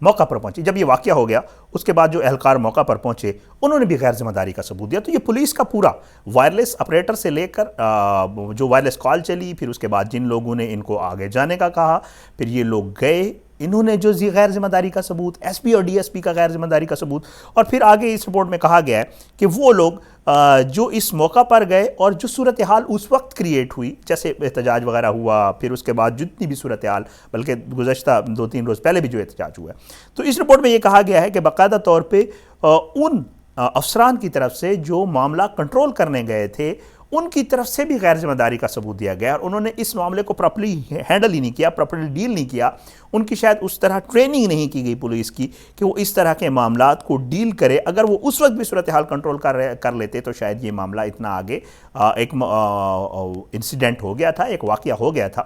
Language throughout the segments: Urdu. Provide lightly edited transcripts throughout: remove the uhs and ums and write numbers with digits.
موقع پر پہنچی۔ جب یہ واقعہ ہو گیا اس کے بعد جو اہلکار موقع پر پہنچے انہوں نے بھی غیر ذمہ داری کا ثبوت دیا۔ تو یہ پولیس کا پورا وائرلیس آپریٹر سے لے کر جو وائرلیس کال چلی، پھر اس کے بعد جن لوگوں نے ان کو آگے جانے کا کہا، پھر یہ لوگ گئے، انہوں نے جو غیر ذمہ داری کا ثبوت، ایس پی اور ڈی ایس پی کا غیر ذمہ داری کا ثبوت، اور پھر آگے اس رپورٹ میں کہا گیا ہے کہ وہ لوگ جو اس موقع پر گئے اور جو صورتحال اس وقت کریٹ ہوئی، جیسے احتجاج وغیرہ ہوا، پھر اس کے بعد جتنی بھی صورتحال، بلکہ گزشتہ 2-3 روز پہلے بھی جو احتجاج ہوا ہے، تو اس رپورٹ میں یہ کہا گیا ہے کہ باقاعدہ طور پہ ان افسران کی طرف سے جو معاملہ کنٹرول کرنے گئے تھے ان کی طرف سے بھی غیر ذمہ داری کا ثبوت دیا گیا، اور انہوں نے اس معاملے کو پراپرلی ہینڈل ہی نہیں کیا، پراپرلی ڈیل نہیں کیا۔ ان کی شاید اس طرح ٹریننگ نہیں کی گئی پولیس کی کہ وہ اس طرح کے معاملات کو ڈیل کرے۔ اگر وہ اس وقت بھی صورتحال کنٹرول کر لیتے تو شاید یہ معاملہ اتنا آگے ایک انسیڈنٹ ہو گیا تھا، ایک واقعہ ہو گیا تھا،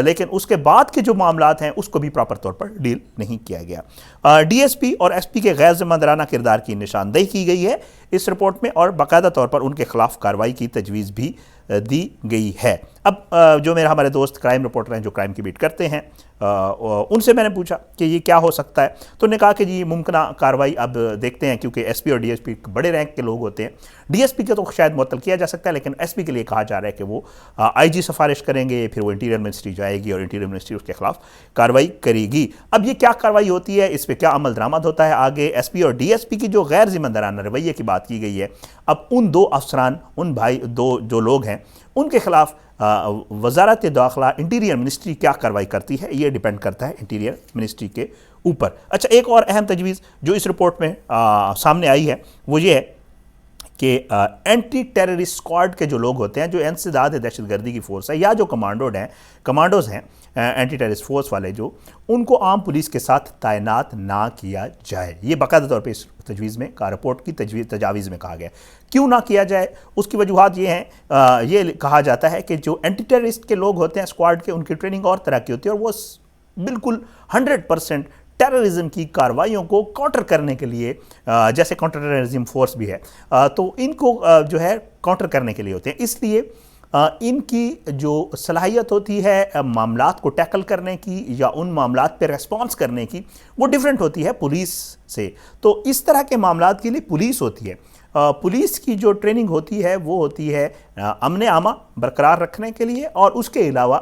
لیکن اس کے بعد کے جو معاملات ہیں اس کو بھی پراپر طور پر ڈیل نہیں کیا گیا۔ ڈی ایس پی اور ایس پی کے غیر ذمہ دارانہ کردار کی نشاندہی کی گئی ہے اس رپورٹ میں، اور باقاعدہ طور پر ان کے خلاف کارروائی کی تجویز بھی دی گئی ہے۔ اب جو ہمارے دوست کرائم رپورٹر ہیں جو کرائم کی بیٹ کرتے ہیں، ان سے میں نے پوچھا کہ یہ کیا ہو سکتا ہے، تو انہوں نے کہا کہ جی ممکنہ کارروائی اب دیکھتے ہیں، کیونکہ ایس پی اور ڈی ایس پی بڑے رینک کے لوگ ہوتے ہیں۔ ڈی ایس پی کے تو شاید معطل کیا جا سکتا ہے، لیکن ایس پی کے لیے کہا جا رہا ہے کہ وہ آئی جی سفارش کریں گے، پھر وہ انٹیریئر منسٹری جائے گی اور انٹیریئر منسٹری اس کے خلاف کارروائی کرے گی۔ اب یہ کیا کارروائی ہوتی ہے، اس پہ کیا عمل درآمد ہوتا ہے آگے، ایس پی اور ڈی ایس پی کی جو غیر ذمہ دارانہ رویے کی بات کی گئی ہے، اب ان دو افسران، ان دو جو لوگ ہیں ان کے خلاف وزارت داخلہ انٹیریئر منسٹری کیا کارروائی کرتی ہے، یہ ڈیپینڈ کرتا ہے انٹیریئر منسٹری کے اوپر۔ اچھا، ایک اور اہم تجویز جو اس رپورٹ میں سامنے آئی ہے وہ یہ ہے کہ اینٹی ٹیررسٹ اسکواڈ کے جو لوگ ہوتے ہیں، جو انسداد دہشت گردی کی فورس ہے یا جو کمانڈوز ہیں اینٹی ٹیررسٹ فورس والے، جو ان کو عام پولیس کے ساتھ تعینات نہ کیا جائے۔ یہ باقاعدہ طور پہ اس تجویز میں رپورٹ کی تجاویز میں کہا گیا۔ کیوں نہ کیا جائے؟ اس کی وجوہات یہ ہیں، یہ کہا جاتا ہے کہ جو اینٹی ٹیررسٹ کے لوگ ہوتے ہیں اسکواڈ کے، ان کی ٹریننگ اور طرح کی ہوتی ہے، اور وہ بالکل 100% ٹیررزم کی کارروائیوں کو کاؤنٹر کرنے کے لیے، جیسے کاؤنٹر ٹیررزم فورس بھی ہے، تو ان کو جو ہے کاؤنٹر کرنے کے لیے ہوتے ہیں۔ اس لیے ان کی جو صلاحیت ہوتی ہے معاملات کو ٹیکل کرنے کی یا ان معاملات پہ ریسپانس کرنے کی، وہ ڈیفرنٹ ہوتی ہے پولیس سے۔ تو اس طرح کے معاملات کے لیے پولیس ہوتی ہے۔ پولیس کی جو ٹریننگ ہوتی ہے وہ ہوتی ہے امن عامہ برقرار رکھنے کے لیے، اور اس کے علاوہ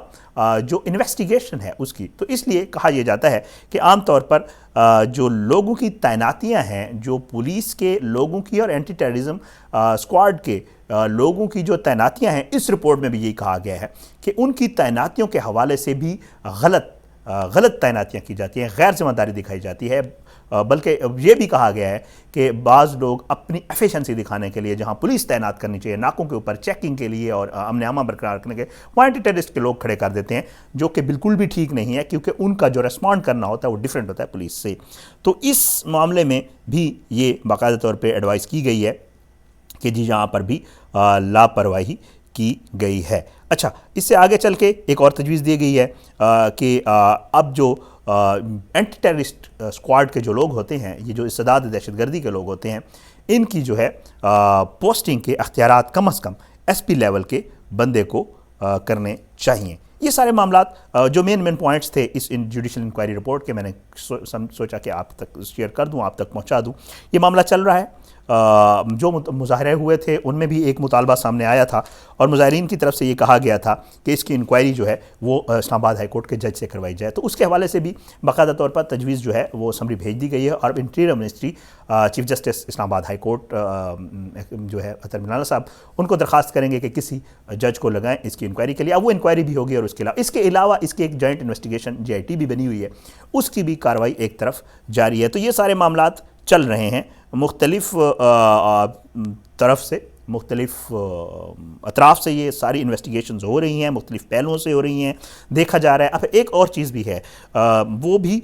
جو انویسٹیگیشن ہے اس کی۔ تو اس لیے کہا یہ جاتا ہے کہ عام طور پر جو لوگوں کی تعیناتیاں ہیں، جو پولیس کے لوگوں کی اور اینٹی ٹیررزم اسکواڈ کے لوگوں کی جو تعیناتیاں ہیں، اس رپورٹ میں بھی یہی کہا گیا ہے کہ ان کی تعیناتیوں کے حوالے سے بھی غلط تعیناتیاں کی جاتی ہیں، غیر ذمہ داری دکھائی جاتی ہے۔ بلکہ یہ بھی کہا گیا ہے کہ بعض لوگ اپنی ایفیشنسی دکھانے کے لیے جہاں پولیس تعینات کرنی چاہیے ناکوں کے اوپر چیکنگ کے لیے اور امن عامہ برقرار رکھنے کے، وہاں اینٹی ٹیررسٹ کے لوگ کھڑے کر دیتے ہیں، جو کہ بالکل بھی ٹھیک نہیں ہے، کیونکہ ان کا جو ریسپونڈ کرنا ہوتا ہے وہ ڈیفرنٹ ہوتا ہے پولیس سے۔ تو اس معاملے میں بھی یہ باقاعدہ طور پہ ایڈوائز کی گئی ہے کہ جی یہاں پر بھی لاپرواہی کی گئی ہے۔ اچھا، اس سے آگے چل کے ایک اور تجویز دی گئی ہے کہ اب جو اینٹی ٹیررسٹ اسکواڈ کے جو لوگ ہوتے ہیں، یہ جو استعداد دہشت گردی کے لوگ ہوتے ہیں، ان کی جو ہے پوسٹنگ کے اختیارات کم از کم ایس پی لیول کے بندے کو کرنے چاہیے۔ یہ سارے معاملات جو مین پوائنٹس تھے اس جوڈیشل انکوائری رپورٹ کے، میں نے سوچا کہ آپ تک شیئر کر دوں، آپ تک پہنچا دوں۔ یہ معاملہ چل رہا ہے، جو مظاہرے ہوئے تھے ان میں بھی ایک مطالبہ سامنے آیا تھا، اور مظاہرین کی طرف سے یہ کہا گیا تھا کہ اس کی انکوائری جو ہے وہ اسلام آباد ہائی کورٹ کے جج سے کروائی جائے۔ تو اس کے حوالے سے بھی باقاعدہ طور پر تجویز جو ہے وہ سمری بھیج دی گئی ہے، اور انٹیریئر منسٹری چیف جسٹس اسلام آباد ہائی کورٹ جو ہے اطہر منانا صاحب، ان کو درخواست کریں گے کہ کسی جج کو لگائیں اس کی انکوائری کے لیے۔ اب وہ انکوائری بھی ہوگی، اور اس کے علاوہ اس کی ایک جوائنٹ انویسٹیگیشن JIT بھی بنی ہوئی ہے، اس کی بھی کارروائی ایک طرف جاری ہے۔ تو یہ سارے معاملات چل رہے ہیں، مختلف طرف سے، مختلف اطراف سے یہ ساری انویسٹیگیشنز ہو رہی ہیں، مختلف پہلوؤں سے ہو رہی ہیں، دیکھا جا رہا ہے۔ اب ایک اور چیز بھی ہے، وہ بھی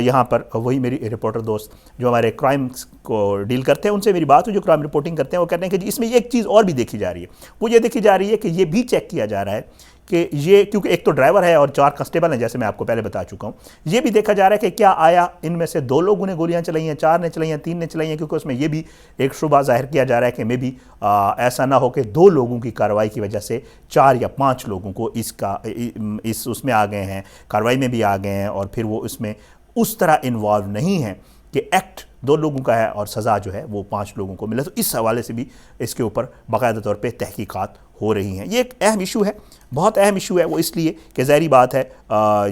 یہاں پر وہی میری رپورٹر دوست جو ہمارے کرائم کو ڈیل کرتے ہیں ان سے میری بات ہوئی، جو کرائم رپورٹنگ کرتے ہیں، وہ کہتے ہیں کہ جی اس میں ایک چیز اور بھی دیکھی جا رہی ہے۔ وہ یہ دیکھی جا رہی ہے کہ یہ بھی چیک کیا جا رہا ہے کہ یہ، کیونکہ ایک تو ڈرائیور ہے اور 4 کنسٹیبل ہیں جیسے میں آپ کو پہلے بتا چکا ہوں، یہ بھی دیکھا جا رہا ہے کہ کیا آیا ان میں سے 2 لوگوں نے گولیاں چلائی ہیں، 4 نے چلائی ہیں، 3 نے چلائی ہیں، کیونکہ اس میں یہ بھی ایک شبہ ظاہر کیا جا رہا ہے کہ میں بھی ایسا نہ ہو کہ 2 لوگوں کی کارروائی کی وجہ سے 4 یا 5 لوگوں کو اس میں آ گئے ہیں، کارروائی میں بھی آ گئے ہیں، اور پھر وہ اس میں اس طرح انوالو نہیں ہیں کہ ایکٹ 2 لوگوں کا ہے اور سزا جو ہے وہ 5 لوگوں کو ملے. تو اس حوالے سے بھی اس کے اوپر باقاعدہ طور پہ تحقیقات ہو رہی ہیں. یہ ایک اہم ایشو ہے, بہت اہم ایشو ہے. وہ اس لیے کہ ظاہری بات ہے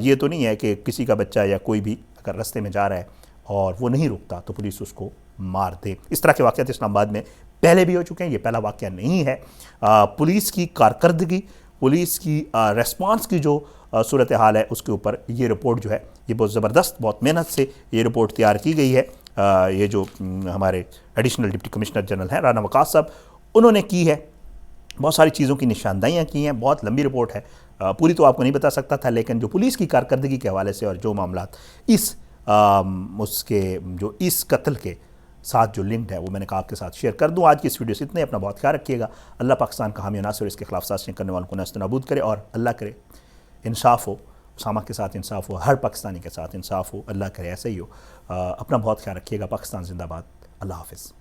یہ تو نہیں ہے کہ کسی کا بچہ یا کوئی بھی اگر رستے میں جا رہا ہے اور وہ نہیں رکتا تو پولیس اس کو مار دے. اس طرح کے واقعات اسلام آباد میں پہلے بھی ہو چکے ہیں, یہ پہلا واقعہ نہیں ہے. پولیس کی کارکردگی, پولیس کی ریسپانس کی جو صورتحال ہے اس کے اوپر یہ رپورٹ جو ہے یہ بہت زبردست, بہت محنت سے یہ رپورٹ تیار کی گئی ہے. یہ جو ہمارے ایڈیشنل ڈپٹی کمشنر جنرل ہیں رانا وقاص صاحب, انہوں نے کی ہے, بہت ساری چیزوں کی نشاندہیاں کی ہیں. بہت لمبی رپورٹ ہے, پوری تو آپ کو نہیں بتا سکتا تھا, لیکن جو پولیس کی کارکردگی کے حوالے سے اور جو معاملات اس قتل کے ساتھ جو لنکڈ ہے وہ میں نے کہا آپ کے ساتھ شیئر کر دوں. آج کی اس ویڈیو سے اتنے, اپنا بہت خیال رکھیے گا. اللہ پاکستان کا حامی و ناصر, اس کے خلاف سازشیں کرنے والوں کو نیست و نابود کرے, اور اللہ کرے انصاف ہو, اسامہ کے ساتھ انصاف ہو, ہر پاکستانی کے ساتھ انصاف ہو, اللہ کرے ایسا ہی ہو. اپنا بہت خیال رکھیے گا. پاکستان زندہ باد. اللہ حافظ.